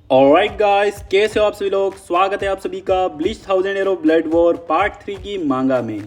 Alright guys, कैसे हो आप सभी लोग। स्वागत है आप सभी का Bleach 1000 year blood war part 3 की मांगा में।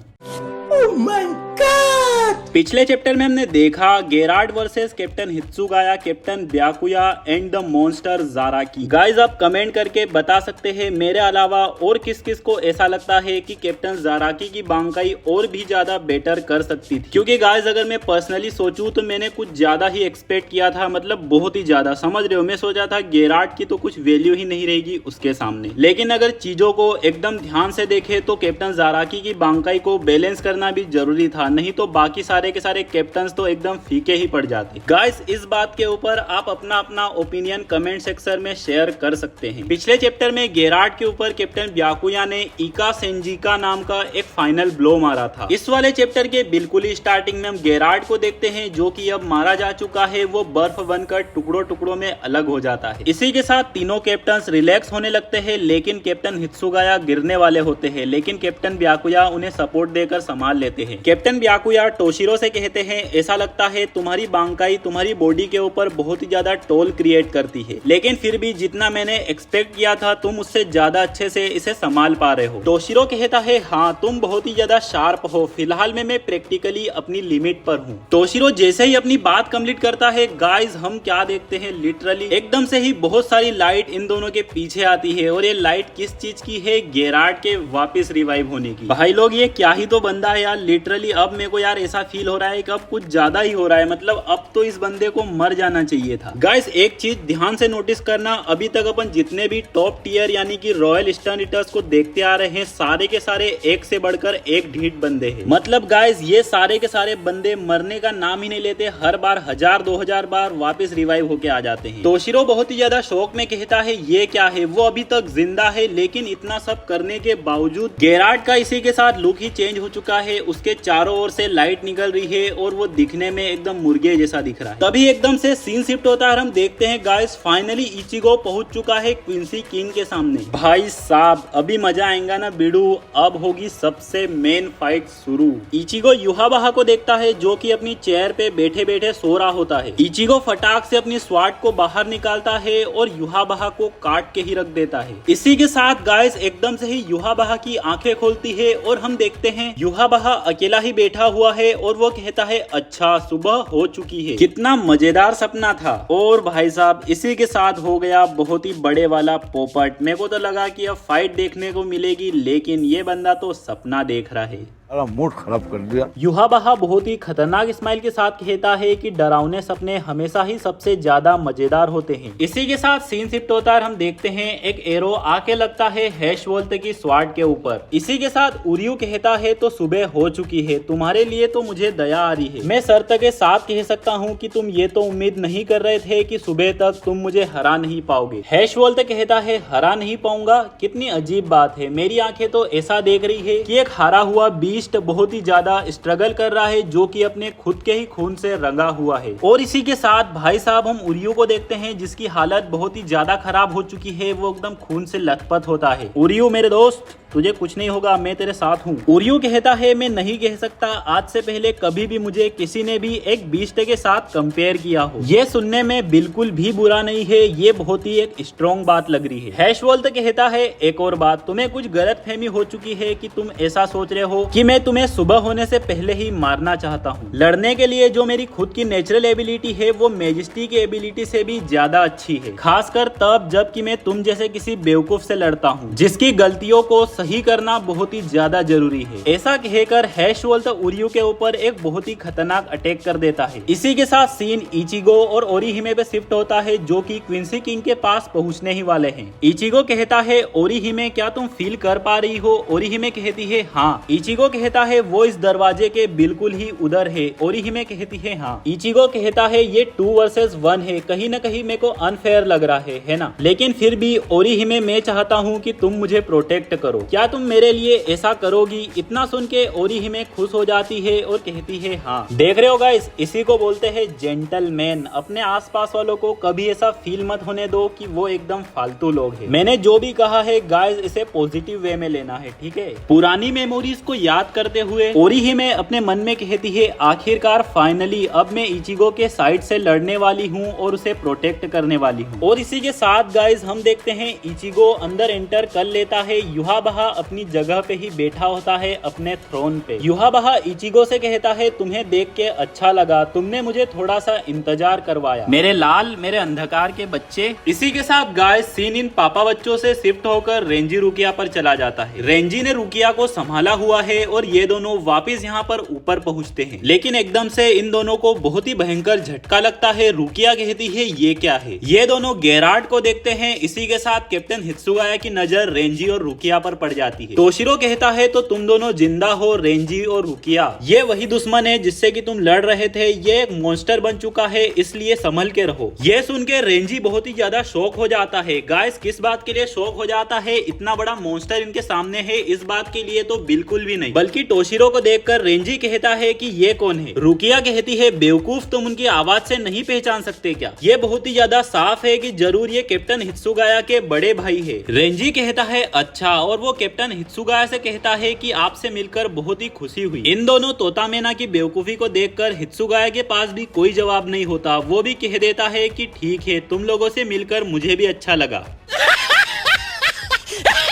Oh my God! पिछले चैप्टर में हमने देखा Gerard versus captain Hitsugaya, captain Byakuya and the monster Zaraki. Guys आप कमेंट करके बता सकते हैं मेरे अलावा और किस किस को ऐसा लगता है कि कैप्टन ज़ाराकी की बांकाई और भी ज्यादा बेटर कर सकती थी। क्योंकि गाइस अगर मैं पर्सनली सोचूं तो मैंने कुछ ज्यादा ही एक्सपेक्ट किया था, मतलब बहुत ही ज्यादा, समझ रहे हो। मैं सोचा था गेरार्ड की तो कुछ वैल्यू ही नहीं रहेगी उसके सामने। लेकिन अगर चीजों को एकदम ध्यान से देखे तो कैप्टन ज़ाराकी की बांकाई को बैलेंस करना भी जरूरी था, नहीं तो बाकी सारे के सारे कैप्टन्स तो एकदम फीके ही पड़ जाते। गाइस इस बात के ऊपर आप अपना अपना ओपिनियन कमेंट सेक्शन में शेयर कर सकते हैं। पिछले चैप्टर में गेरार्ड के ऊपर कैप्टन ब्याकुया ने इका सेंजिका नाम का एक फाइनल ब्लो मारा था। इस वाले चैप्टर के बिल्कुल ही स्टार्टिंग में हम गेरार्ड को देखते हैं जो कि अब मारा जा चुका है। वो बर्फ बनकर टुकड़ों टुकड़ों में अलग हो जाता है। इसी के साथ तीनों कैप्टन्स रिलैक्स होने लगते हैं, लेकिन कैप्टन हित्सुगाया गिरने वाले होते हैं, लेकिन कैप्टन ब्याकुया उन्हें सपोर्ट देकर संभाल लेते हैं। कैप्टन ब्याकुया टोशिरो से कहते हैं, ऐसा लगता है तुम्हारी बांकाई तुम्हारी बॉडी के ऊपर बहुत ही ज्यादा टोल क्रिएट करती है, लेकिन फिर भी जितना मैंने एक्सपेक्ट किया था तुम उससे ज्यादा अच्छे से इसे संभाल पा रहे हो। टोशिरो कहता है, हाँ तुम बहुत ही ज्यादा शार्प हो, फिलहाल मैं प्रैक्टिकली अपनी लिमिट पर हूँ। टोशिरो जैसे ही अपनी बात कंप्लीट करता है गाइस हम क्या देखते हैं, लिटरली एकदम से ही बहुत सारी लाइट इन दोनों के पीछे आती है। और ये लाइट किस चीज की है, गेरार्ड के वापस रिवाइव होने की। भाई लोग ये क्या ही तो बंदा है यार, लिटरली अब मेरे को यार ऐसा फील हो रहा है कि अब कुछ ज्यादा ही हो रहा है, मतलब अब तो इस बंदे को मर जाना चाहिए था। गाइस एक चीज ध्यान से नोटिस करना, अभी तक अपन जितने भी टॉप टियर यानी कि रॉयल ईस्टर्न ईटर्स को देखते आ रहे हैं, सारे के सारे एक से बढ़कर एक ढीठ बंदे हैं। मतलब गाइस ये सारे के सारे बंदे मरने का नाम ही नहीं लेते, हर बार 1000-2000 बार वापस रिवाइव होके आ जाते हैं। टोशिरो बहुत ही ज्यादा शौक में कहता है, ये क्या है, वो अभी तक जिंदा है, लेकिन इतना सब करने के बावजूद गेरार्ड का इसी के साथ लुक ही चेंज हो चुका है। उसके चारों ओर से लाइट निकल रही है और वो दिखने में एकदम मुर्गे जैसा दिख रहा है। तभी एकदम से सीन शिफ्ट होता है और हम देखते हैं गाइस फाइनली इचिगो पहुंच चुका है क्विंसी किंग के सामने। भाई साहब अभी मजा आएगा ना बिडू, अब होगी सबसे मेन फाइट शुरू। इचिगो युहाबाहा को देखता है जो कि अपनी चेयर पे बैठे बैठे सो रहा होता है। इचिगो फटाक से अपनी स्वार्ड को बाहर निकालता है और युहाबाहा को काट के ही रख देता है। इसी के साथ गाइस एकदम से ही युहाबाहा की आंखें खोलती है और हम देखते हैं युहाबाहा अकेला ही बैठा हुआ है और वो कहता है, अच्छा सुबह हो चुकी है। कितना मजेदार सपना था। और भाई साहब इसी के साथ हो गया बहुत ही बड़े वाला पोपट। मेरे को तो लगा कि अब फाइट देखने को मिलेगी, लेकिन ये बंदा तो सपना देख रहा है। मूड खराब कर दिया। युहाबाहा बहुत ही खतरनाक स्माइल के साथ कहता है कि डरावने सपने हमेशा ही सबसे ज्यादा मजेदार होते हैं। इसी के साथ सीन शिफ्ट होता है, हम देखते हैं एक एरो आके लगता है हैशवोल्ट की स्वार्ड के ऊपर। इसी के साथ उरियू कहता है, तो सुबह हो चुकी है, तुम्हारे लिए तो मुझे दया आ रही है। मैं शर्त के साथ कह सकता हूँ कि तुम ये तो उम्मीद नहीं कर रहे थे कि सुबह तक तुम मुझे हरा नहीं पाओगे। हैशवोल्ट कहता है, हरा नहीं पाऊंगा, कितनी अजीब बात है, मेरी आंखें तो ऐसा देख रही है कि एक हारा हुआ बहुत ही ज्यादा स्ट्रगल कर रहा है जो कि अपने खुद के ही खून से रंगा हुआ है। और इसी के साथ भाई साहब हम उरियू को देखते हैं जिसकी हालत बहुत ही ज्यादा खराब हो चुकी है, वो एकदम खून से लथपथ होता है। उरियू मेरे दोस्त तुझे कुछ नहीं होगा, मैं तेरे साथ हूँ। उरियू कहता है, मैं नहीं कह सकता आज से पहले कभी भी मुझे किसी ने भी एक बीस्ट के साथ कंपेयर किया हो। ये सुनने में बिल्कुल भी बुरा नहीं है, ये बहुत ही एक स्ट्रॉन्ग बात लग रही है। हैशवोल्ट कहता है, एक और बात, तुम्हें कुछ गलत फहमी हो चुकी है कि तुम ऐसा सोच रहे हो कि मैं तुम्हें सुबह होने से पहले ही मारना चाहता हूँ। लड़ने के लिए जो मेरी खुद की नेचुरल एबिलिटी है वो मैजेस्टी की एबिलिटी से भी ज्यादा अच्छी है, खासकर तब जबकि मैं तुम जैसे किसी बेवकूफ से लड़ता हूँ जिसकी गलतियों को सही करना बहुत ही ज्यादा जरूरी है। ऐसा कहकर हैशवोल्ट उरियू के ऊपर एक बहुत ही खतरनाक अटैक कर देता है। इसी के साथ सीन इचिगो और ओरिहिमे पे शिफ्ट होता है जो कि क्विंसी किंग के पास पहुंचने ही वाले हैं। इचिगो कहता है, ओरिहिमे क्या तुम फील कर पा रही हो? ओरिहिमे कहती है, हाँ। इचिगो कहता है, वो इस दरवाजे के बिल्कुल ही उधर है। ओरिहिमे कहती है, हाँ। इचिगो कहता है, ये 2 वर्सेस 1 है, कहीं ना कहीं मेरे को अनफेयर लग रहा है ना, लेकिन फिर भी ओरिहिमे मैं चाहता हूँ कि तुम मुझे प्रोटेक्ट करो। क्या तुम मेरे लिए ऐसा करोगी? इतना सुन के ओरिहिमे खुश हो जाती है और कहती है हाँ। देख रहे हो गाइस, इसी को बोलते हैं जेंटलमैन। अपने आसपास वालों को कभी ऐसा फील मत होने दो कि वो एकदम फालतू लोग हैं। मैंने जो भी कहा है गाइस, इसे पॉजिटिव वे में लेना है, ठीक है। पुरानी मेमोरीज को याद करते हुए ओरिहिमे अपने मन में कहती है आखिरकार फाइनली अब मैं इचिगो के साइड से लड़ने वाली हूँ और उसे प्रोटेक्ट करने वाली हूँ। और इसी के साथ गाइस हम देखते हैं इचिगो अंदर एंटर कर लेता है। युहाबहा अपनी जगह पे ही बैठा होता है अपने थ्रोन पे। युहाबहा इचिगो से कहता है तुम्हें देख के अच्छा लगा, तुमने मुझे थोड़ा सा इंतजार करवाया, मेरे लाल, मेरे अंधकार के बच्चे। इसी के साथ गाइस सीन इन पापा बच्चों से शिफ्ट होकर रेंजी रुकिया पर चला जाता है। रेंजी ने रुकिया को संभाला हुआ है और ये दोनों वापस यहाँ पर ऊपर पहुँचते हैं। लेकिन एकदम से इन दोनों को बहुत ही भयंकर झटका लगता है। रुकिया कहती है ये क्या है? ये दोनों गेरार्ड को देखते हैं। इसी के साथ कैप्टन हित्सुगाया की नजर रेंजी और रुकिया पर पड़ जाती है। तोशिरो कहता है तो तुम दोनों जिंदा हो रेंजी और रुकिया, ये वही दुश्मन है जिससे कि तुम लड़ रहे थे, ये एक मॉन्स्टर बन चुका है, इसलिए संभल के रहो। ये सुन के रेंजी बहुत ही ज्यादा शॉक हो जाता है। गाइस किस बात के लिए शॉक हो जाता है? इतना बड़ा मॉन्स्टर इनके सामने है, इस बात के लिए तो बिल्कुल भी नहीं। बल्कि तोशिरो को देखकर रेंजी कहता है कि ये कौन है? रुकिया कहती है बेवकूफ, तुम उनकी आवाज से नहीं पहचान सकते क्या? ये बहुत ही ज्यादा साफ है कि जरूर ये कैप्टन हित्सुगाया के बड़े भाई है। रेंजी कहता है अच्छा, और वो कैप्टन हित्सुगाया से कहता है कि आपसे मिलकर बहुत ही खुशी हुई। इन दोनों तोता मैना की बेवकूफी को देखकर हित्सुगाया के पास भी कोई जवाब नहीं होता। वो भी कह देता है कि ठीक है, तुम लोगों से मिलकर मुझे भी अच्छा लगा।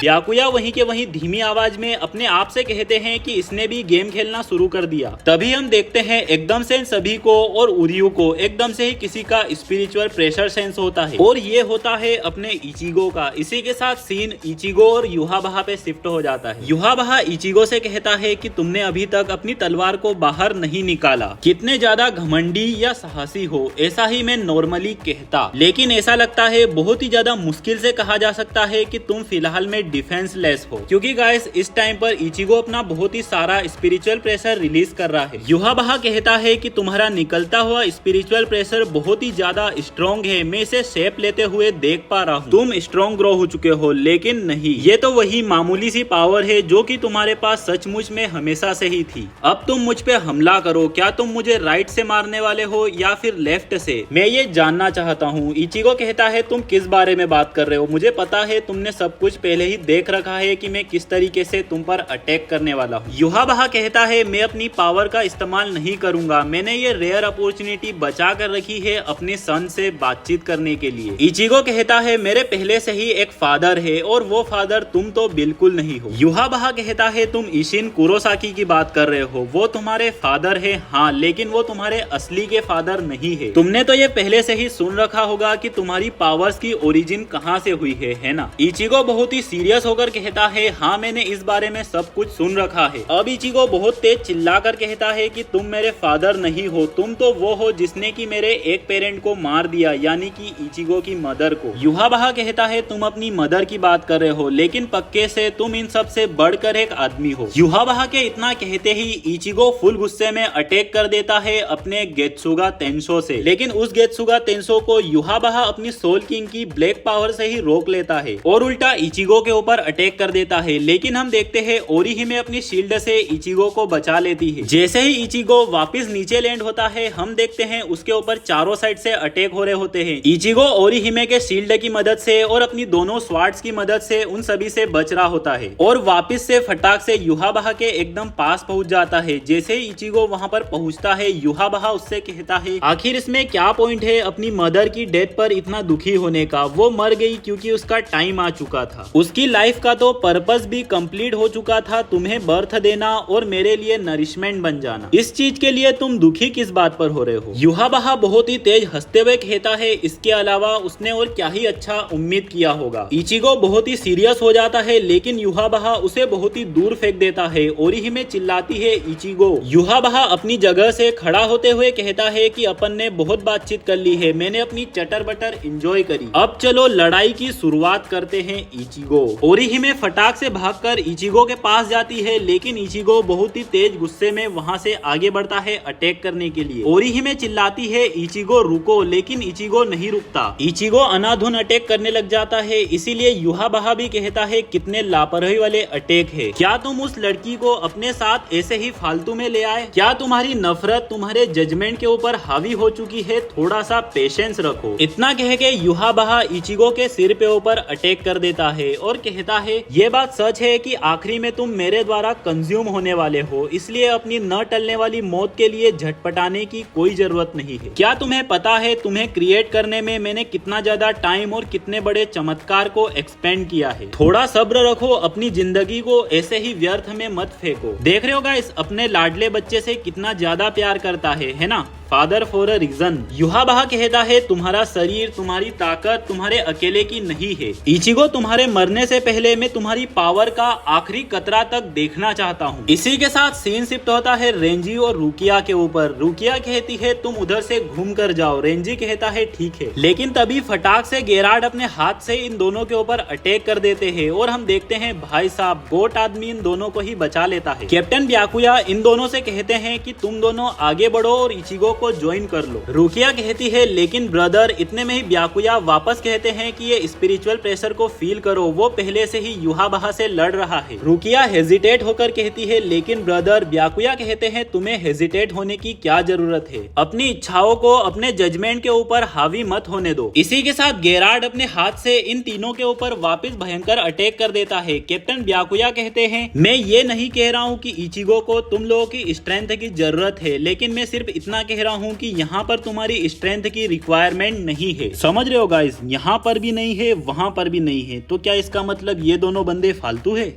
ब्याकुया वहीं के वहीं धीमी आवाज में अपने आप से कहते हैं कि इसने भी गेम खेलना शुरू कर दिया। तभी हम देखते हैं एकदम से सभी को और उरियू को एकदम से ही किसी का स्पिरिचुअल प्रेशर सेंस होता है, और ये होता है अपने इचिगो का। इसी के साथ सीन इचिगो और युहाबहा पे शिफ्ट हो जाता है। युहाबहा इचिगो से कहता है कि तुमने अभी तक अपनी तलवार को बाहर नहीं निकाला, कितने ज्यादा घमंडी या साहसी हो, ऐसा ही मैं नॉर्मली कहता, लेकिन ऐसा लगता है बहुत ही ज्यादा मुश्किल से कहा जा सकता है कि तुम फिलहाल में डिफेंसलेस हो, क्योंकि गाइस इस टाइम पर इचिगो अपना बहुत ही सारा स्पिरिचुअल प्रेशर रिलीज कर रहा है। युहाबहा कहता है कि तुम्हारा निकलता हुआ स्पिरिचुअल प्रेशर बहुत ही ज्यादा स्ट्रॉन्ग है, मैं इसे शेप लेते हुए देख पा रहा हूँ। तुम स्ट्रॉन्ग ग्रो हो चुके हो, लेकिन नहीं, ये तो वही मामूली सी पावर है जो कि तुम्हारे पास सचमुच में हमेशा से ही थी। अब तुम मुझ पे हमला करो, क्या तुम मुझे राइट से मारने वाले हो या फिर लेफ्ट से? मैं ये जानना चाहता हूँ। इचिगो कहता है तुम किस बारे में बात कर रहे हो? मुझे पता है, तुमने सब कुछ पहले ही देख रखा है कि मैं किस तरीके से तुम पर अटैक करने वाला हूँ। युहाबहा कहता है मैं अपनी पावर का इस्तेमाल नहीं करूंगा, मैंने ये रेयर अपॉर्चुनिटी बचा कर रखी है अपने सन से बातचीत करने के लिए। इचिगो कहता है मेरे पहले से ही एक फादर है और वो फादर तुम तो बिल्कुल नहीं हो। युहाबहा कहता है तुम इशिन कुरोसाकी की बात कर रहे हो, वो तुम्हारे फादर है, हाँ, लेकिन वो तुम्हारे असली के फादर नहीं है। तुमने तो ये पहले से ही सुन रखा होगा कि तुम्हारी पावर्स की ओरिजिन कहाँ से हुई है ना? इचिगो बहुत ही सीरियस होकर कहता है हाँ, मैंने इस बारे में सब कुछ सुन रखा है। अब इचिगो बहुत तेज चिल्लाकर कहता है कि तुम मेरे फादर नहीं हो, तुम तो वो हो जिसने कि मेरे एक पेरेंट को मार दिया, यानी कि इचिगो की मदर को। युहाबहा कहता है तुम अपनी मदर की बात कर रहे हो, लेकिन पक्के से तुम इन सब से बढ़कर एक आदमी हो। युहाबहा के इतना कहते ही इचिगो फुल गुस्से में अटैक कर देता है अपने गेत्सुगा तेंसो से, लेकिन उस गेत्सुगा तेंसो को युहाबहा अपनी सोल किंग की ब्लैक पावर से ही रोक लेता है और उल्टा इचिगो के ऊपर अटैक कर देता है। लेकिन हम देखते हैं ओरिहिमे अपनी शील्ड से इचिगो को बचा लेती है। जैसे ही इचिगो वापस नीचे लैंड होता है, हम देखते हैं उसके ऊपर चारों साइड से अटैक हो रहे होते हैं। इचिगो ओरिहिमे के शील्ड की मदद से और अपनी दोनों स्वार्ड्स की मदद से उन सभी से बच रहा होता है और वापस से फटाक से युहाबहा के एकदम पास पहुंच जाता है। जैसे ही इचिगो वहां पर पहुंचता है, युहाबहा उससे कहता है आखिर इसमें क्या पॉइंट है अपनी मदर की डेथ पर इतना दुखी होने का? वो मर गई क्योंकि उसका टाइम आ चुका था, उसकी लाइफ का तो पर्पस भी कंप्लीट हो चुका था, तुम्हें बर्थ देना और मेरे लिए नरिशमेंट बन जाना। इस चीज के लिए तुम दुखी किस बात पर हो रहे हो? युहाबहा बहुत ही तेज हंसते हुए कहता है इसके अलावा उसने और क्या ही अच्छा उम्मीद किया होगा। इचिगो बहुत ही सीरियस हो जाता है, लेकिन युहाबहा उसे बहुत ही दूर फेंक देता है। ओरिहिमे चिल्लाती है इचिगो। युहाबहा अपनी जगह से खड़ा होते हुए कहता है कि अपन ने बहुत बातचीत कर ली है, मैंने अपनी चटर बटर एंजॉय करी, अब चलो लड़ाई की शुरुआत करते हैं इचिगो। ओरिहिमे फटाक से भागकर इचिगो के पास जाती है, लेकिन इचिगो बहुत ही तेज गुस्से में वहाँ से आगे बढ़ता है अटैक करने के लिए। ओरिहिमे चिल्लाती है इचिगो रुको, लेकिन इचिगो नहीं रुकता। इचिगो अनाधुन अटैक करने लग जाता है, इसीलिए युहाबहा भी कहता है कितने लापरवाही वाले अटैक है। क्या तुम उस लड़की को अपने साथ ऐसे ही फालतू में ले आए? क्या तुम्हारी नफरत तुम्हारे जजमेंट के ऊपर हावी हो चुकी है? थोड़ा सा पेशेंस रखो। इतना कह के युहाबहा इचिगो के सिर पे ऊपर अटैक कर देता है और कहता है ये बात सच है कि आखिरी में तुम मेरे द्वारा कंज्यूम होने वाले हो, इसलिए अपनी न टलने वाली मौत के लिए झटपटाने की कोई जरूरत नहीं है। क्या तुम्हें पता है तुम्हें क्रिएट करने में मैंने कितना ज्यादा टाइम और कितने बड़े चमत्कार को एक्सपेंड किया है? थोड़ा सब्र रखो, अपनी जिंदगी को ऐसे ही व्यर्थ में मत फेंको। देख रहे हो गाइस, अपने लाडले बच्चे से कितना ज्यादा प्यार करता है ना? Father for a reason. Yhwach कहता है तुम्हारा शरीर, तुम्हारी ताकत तुम्हारे अकेले की नहीं है। इचिगो, तुम्हारे मरने से पहले मैं तुम्हारी पावर का आखिरी कतरा तक देखना चाहता हूँ। इसी के साथ सीन शिफ्ट होता है रेंजी और रुकिया के ऊपर। रुकिया कहती है तुम उधर से घूम कर जाओ। रेंजी कहता है ठीक है, लेकिन तभी फटाक से गेरार्ड अपने हाथ से इन दोनों के ऊपर अटैक कर देते हैं और हम देखते हैं भाई साहब गोट आदमी इन दोनों को ही बचा लेता है। कैप्टन ब्याकुया इन दोनों से कहते हैं कि तुम दोनों आगे बढ़ो और इचिगो को ज्वाइन कर लो। रुकिया कहती है लेकिन ब्रदर, इतने में ही ब्याकुया वापस कहते हैं कि ये स्पिरिचुअल प्रेशर को फील करो, वो पहले से ही युहाबहा से लड़ रहा है। रुकिया हेजिटेट होकर कहती है लेकिन ब्रदर, ब्याकुया कहते हैं तुम्हें हेजिटेट होने की क्या जरूरत है? अपनी इच्छाओं को अपने जजमेंट के ऊपर हावी मत होने दो। इसी के साथ गेरार्ड अपने हाथ से इन तीनों के ऊपर वापस भयंकर अटैक कर देता है। कैप्टन ब्याकुया कहते हैं मैं ये नहीं कह रहा हूँ कि इचिगो को तुम लोगों की स्ट्रेंथ की जरूरत है, लेकिन मैं सिर्फ इतना कह रहा हूँ कि यहाँ पर तुम्हारी स्ट्रेंथ की रिक्वायरमेंट नहीं है। समझ रहे हो गाइस, यहाँ पर भी नहीं है, वहाँ पर भी नहीं है, तो क्या इसका मतलब ये दोनों बंदे फालतू है?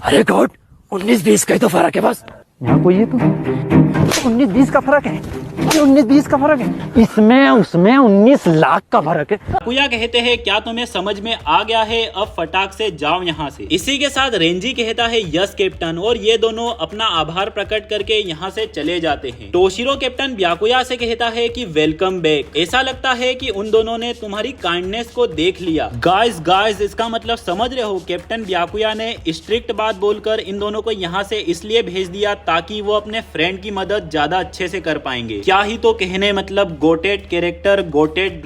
अरे गॉड, 19-20 का ही तो फर्क है बस। यहाँ कोई है तो 19-20 का फर्क है, 19-20 का फर्क है, इसमें उसमें 19 लाख का फर्क है। ब्याकुया कहते हैं क्या तुम्हें समझ में आ गया है? अब फटाक से जाओ यहाँ से। इसी के साथ रेंजी कहता है यस कैप्टन, और ये दोनों अपना आभार प्रकट करके यहाँ से चले जाते हैं। टोशिरो कैप्टन ब्याकुया से कहता है कि वेलकम बैक। ऐसा लगता है कि उन दोनों ने तुम्हारी काइंडनेस को देख लिया। गाइस इसका मतलब समझ रहे हो? कैप्टन ब्याकुया ने स्ट्रिक्ट बात बोलकर इन दोनों को यहाँ से इसलिए भेज दिया ताकि वो अपने फ्रेंड की मदद ज्यादा अच्छे से कर पाएंगे। क्या ही तो कहने, मतलब GOATed character, GOATed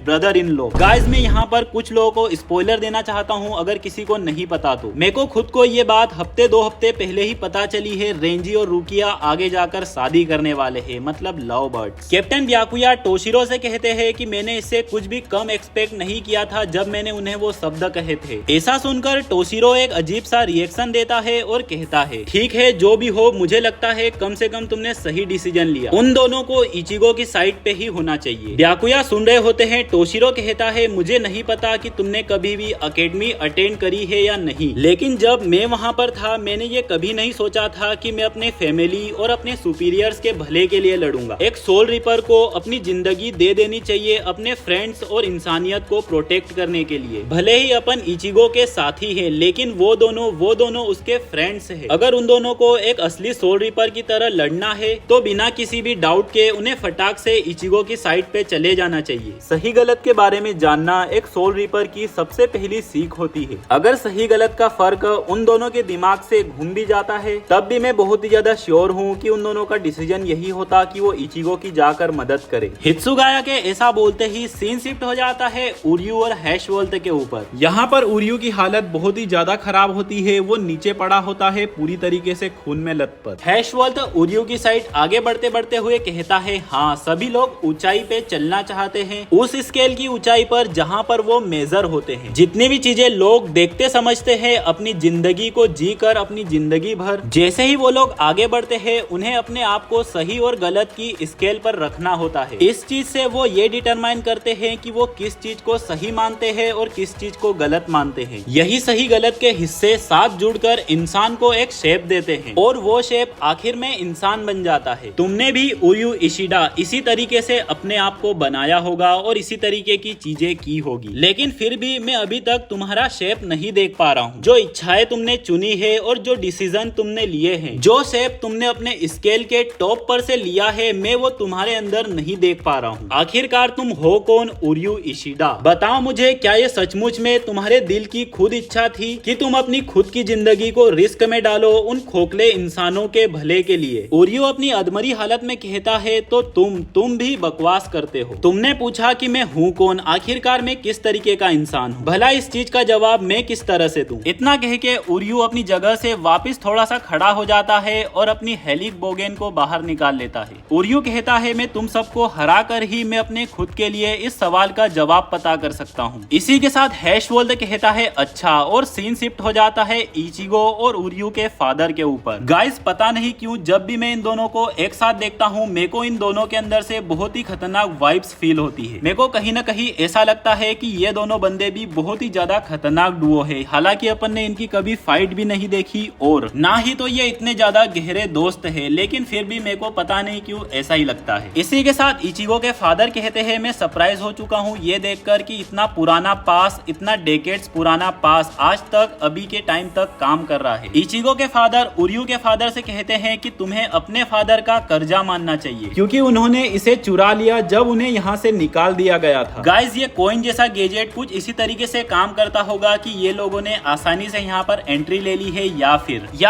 brother in low. Guys मैं यहाँ पर कुछ लोगों को स्पॉइलर देना चाहता हूँ, अगर किसी को नहीं पता तो। मेरे को खुद को ये बात हफ्ते 2 हफ्ते पहले ही पता चली है, रेंजी और रुकिया आगे जाकर शादी करने वाले हैं, मतलब लव बर्ड्स। कैप्टन ब्याकुया टोशिरो से कहते हैं कि मैंने इससे कुछ भी कम एक्सपेक्ट नहीं किया था जब मैंने उन्हें वो शब्द कहे थे। ऐसा सुनकर टोशिरो एक अजीब सा रिएक्शन देता है और कहता है ठीक है जो भी हो, मुझे लगता है कम से कम तुमने सही डिसीजन लिया। उन दोनों को इचिगो की साइड पे ही होना चाहिए। ब्याकुया सुन रहे होते हैं। टोशिरो कहता है मुझे नहीं पता कि तुमने कभी भी एकेडमी अटेंड करी है या नहीं, लेकिन जब मैं वहाँ पर था मैंने ये कभी नहीं सोचा था कि मैं अपने फैमिली और अपने सुपीरियर्स के भले के लिए लड़ूंगा। एक सोल रिपर को अपनी जिंदगी दे देनी चाहिए अपने फ्रेंड्स और इंसानियत को प्रोटेक्ट करने के लिए। भले ही अपन इचिगो के साथी है, लेकिन वो दोनों उसके फ्रेंड्स है। अगर उन दोनों को एक असली सोल रिपर की तरह लड़ना है तो बिना किसी भी डाउट के उन्हें फटाक से इचिगो की साइड पे चले जाना चाहिए। सही गलत के बारे में जानना एक सोल रिपर की सबसे पहली सीख होती है। अगर सही गलत का फर्क उन दोनों के दिमाग से घूम भी जाता है, तब भी मैं बहुत ही ज्यादा श्योर हूँ कि उन दोनों का डिसीजन यही होता कि वो इचिगो की जाकर मदद करे। हित्सुगाया के ऐसा बोलते ही सीन शिफ्ट हो जाता है उर्यू और हैशवोल्ट के ऊपर। यहाँ पर उर्यू की हालत बहुत ही ज्यादा खराब होती है, वो नीचे पड़ा होता है पूरी तरीके से खून में लथपथ। हैशवोल्ट उर्यू की साइड आगे बढ़ते बढ़ते हुए कहता है हाँ, सभी लोग ऊंचाई पे चलना चाहते हैं, उस स्केल की ऊंचाई पर जहाँ पर वो मेजर होते हैं। जितनी भी चीजें लोग देखते समझते हैं अपनी जिंदगी को जी कर अपनी जिंदगी भर, जैसे ही वो लोग आगे बढ़ते हैं उन्हें अपने आप को सही और गलत की स्केल पर रखना होता है। इस चीज से वो ये डिटरमाइन करते हैं कि वो किस चीज को सही मानते हैं और किस चीज को गलत मानते हैं। यही सही गलत के हिस्से साथ जुड़कर इंसान को एक शेप देते हैं और वो शेप आखिर में इंसान बन जाता है। तुमने भी उर्यू इशिडा इसी तरीके से अपने आप को बनाया होगा और इसी तरीके की चीजें की होगी, लेकिन फिर भी मैं अभी तक तुम्हारा शेप नहीं देख पा रहा हूँ। जो इच्छाएं तुमने चुनी है और जो डिसीजन तुमने लिए हैं, जो शेप तुमने अपने स्केल के टॉप पर से लिया है, मैं वो तुम्हारे अंदर नहीं देख पा रहा हूँ। आखिरकार तुम हो कौन उर्यू इशिडा? बताओ मुझे, क्या ये सचमुच में तुम्हारे दिल की खुद इच्छा थी कि तुम अपनी खुद की जिंदगी को रिस्क में डालो उन खोखले इंसानों के भले के लिए? उर्यू अपनी अधमरी हालत में कहता है तो तुम भी बकवास करते हो। तुमने पूछा कि मैं हूँ कौन, आखिरकार मैं किस तरीके का इंसान हूँ? भला इस चीज का जवाब मैं किस तरह से दूं? इतना कह के उर्यू अपनी जगह से वापस थोड़ा सा खड़ा हो जाता है और अपनी हेलिक बोगेन को बाहर निकाल लेता है। उर्यू कहता है मैं तुम सबको हरा कर ही मैं अपने खुद के लिए इस सवाल का जवाब पता कर सकता हूँ। इसी के साथ हैशवोल्ड कहता है अच्छा, और सीन शिफ्ट हो जाता है इचिगो और उर्यू के फादर के ऊपर। गाइस पता नहीं क्यों जब भी मैं इन दोनों को एक साथ देखता हूँ, मेरे को इन दोनों के अंदर से बहुत ही खतरनाक वाइब्स फील होती है। मेरे को कहीं ना कहीं ऐसा लगता है कि ये दोनों बंदे भी बहुत ही ज्यादा खतरनाक डुओ है। हालांकि अपन ने इनकी कभी फाइट भी नहीं देखी और ना ही तो ये इतने ज्यादा गहरे दोस्त है, लेकिन फिर भी मेरे को पता नहीं क्यों ऐसा ही लगता है। इसी के साथ इचिगो के फादर कहते हैं मैं सरप्राइज हो चुका हूँ ये देखकर कि इतना पुराना पास, इतना डेकेड्स पुराना पास आज तक अभी के टाइम तक काम कर रहा है। इचिगो के फादर उर्यू के फादर से कहते हैं कि तुम्हें अपने फादर का कर्जा मानना चाहिए क्योंकि उन्होंने इसे चुरा लिया जब उन्हें यहाँ से निकाल दिया गया था। गाइस ये कॉइन जैसा गैजेट कुछ इसी तरीके से काम करता होगा कि ये लोगों ने आसानी से यहाँ पर एंट्री ले ली है या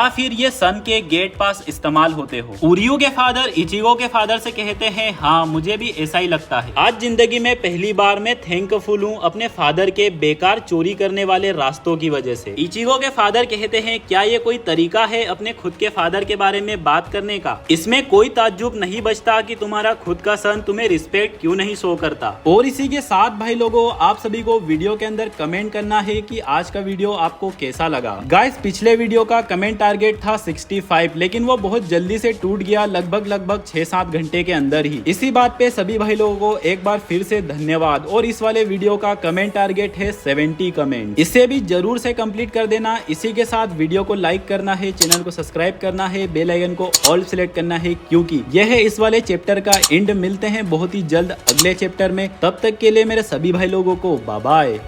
फिर ये सन के गेट पास इस्तेमाल होते हो। उर्यू के फादर इचिगो के फादर से कहते हैं हाँ मुझे भी ऐसा ही लगता है। आज जिंदगी में पहली बार मैं थैंकफुल हूँ अपने फादर के बेकार चोरी करने वाले रास्तों की वजह से। इचिगो के फादर कहते हैं क्या ये कोई तरीका है अपने खुद के फादर के बारे में बात करने का? इसमें कोई ताज्जुब नहीं बचता कि तुम्हारा खुद का सन तुम्हें रिस्पेक्ट क्यों नहीं शो करता। और इसी के साथ भाई लोगों आप सभी को वीडियो के अंदर कमेंट करना है कि आज का वीडियो आपको कैसा लगा। गाइस पिछले वीडियो का कमेंट टारगेट था 65, लेकिन वो बहुत जल्दी से टूट गया लगभग 6-7 घंटे के अंदर ही। इसी बात पे सभी भाई लोगों को एक बार फिर से धन्यवाद। और इस वाले वीडियो का कमेंट टारगेट है 70 कमेंट, इसे भी जरूर से कंप्लीट कर देना। इसी के साथ वीडियो को लाइक करना है, चैनल को सब्सक्राइब करना है, बेल आइकन को ऑल सिलेक्ट करना है क्योंकि यह है इस वाले चैप्टर का एंड। मिलते हैं बहुत ही जल्द अगले चैप्टर में, तब तक के लिए मेरे सभी भाई लोगों को बाय बाय।